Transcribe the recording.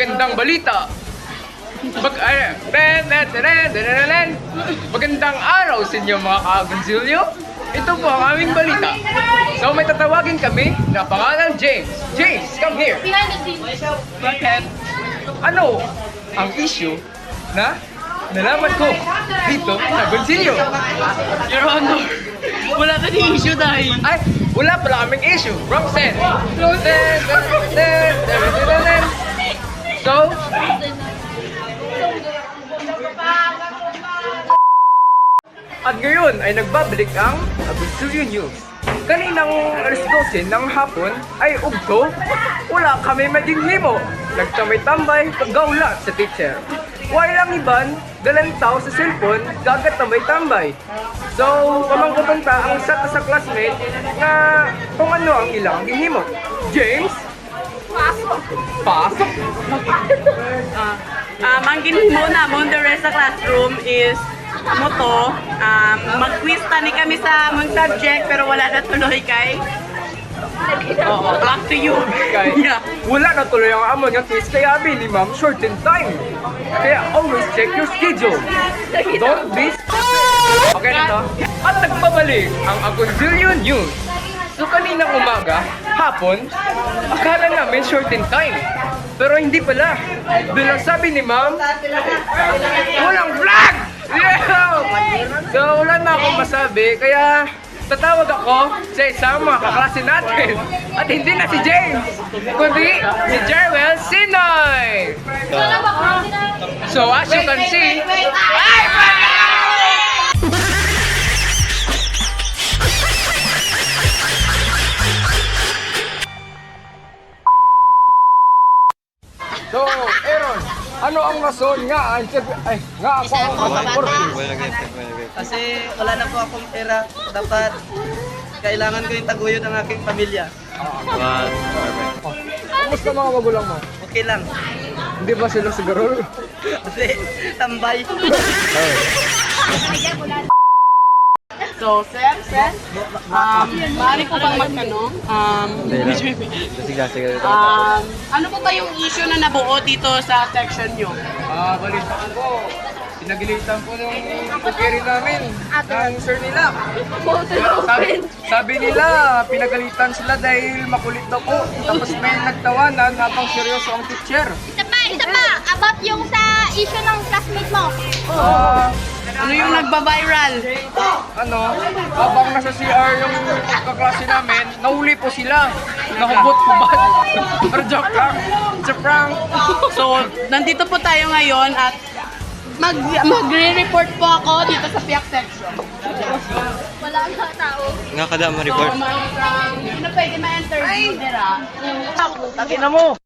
magandang balita. Magandang araw sa inyo mga ka-Gonzilyo. Ito po ang aming balita. So may tatawagin kami na pangalan James. James, come here. Bakit? Ano ang issue na nalaman ko dito sa Gonzilyo? Your Honor, wala ka ng issue dahil. Ay, wala pala kaming issue. Roxanne. So, at ngayon ay nagbabalik ang Gonzilyo News. Kaninang alas 12 ng hapon ay ugto, wala kami maging himo. Nagtamay-tambay, kagawla sa teacher. Walang iban, galantaw sa cellphone, gagat tambay-tambay. So, kamangkupunta ang sa classmate na kung ano ang ilang ginhimo. James? Pasok! Ang ginhimo namon the rest sa classroom is mag-quiz tani kami sa mong subject pero wala na tuloy kay. Oo, back to you. Kaya, Yeah. wala na tuloy ang amon nga quiz kaya bili ma'am short in time. Kaya always check your schedule. Don't be okay na to. At nagbabalik ang Gonzilyo News. So kaninang umaga, hapon, akala namin short in time. Pero hindi pala. Doon ang sabi ni ma'am, walang vlog! Yeah! So wala na akong masabi, kaya tatawag ako sa isang mga kaklase natin. At hindi na si James, kundi si Jerwell Sinoy! So as you can see, So, Aaron, ano ang rason nga ako ang matangkorte? Kasi wala na po akong pera. Dapat kailangan ko yung taguyod ng aking pamilya. Kumusta mga magulang mo? Okay lang. Hindi ba sila siguro? Kasi tambay. So, sir, maaari ko bang magtanong? Ano po ba yung issue na nabuo dito sa section nyo? Balita ko. Pinagilitan po nung kukiri namin ng sir nila. Sabi nila, pinagalitan sila dahil makulit daw po. Tapos may nagtawanan habang seryoso ang teacher. Isa pa, about yung sa issue ng classmate mo. Ano yung nagba-viral? Habang nasa CR yung kaklase namin, nahuli po sila. Nahubot-hubad. Pero joke lang. It's a prank. So, nandito po tayo ngayon at magre-report po ako dito sa PIAC section. Wala nga tao. Nga kada ma-report. Hindi na pwede ma-interview nila. Takin na mo!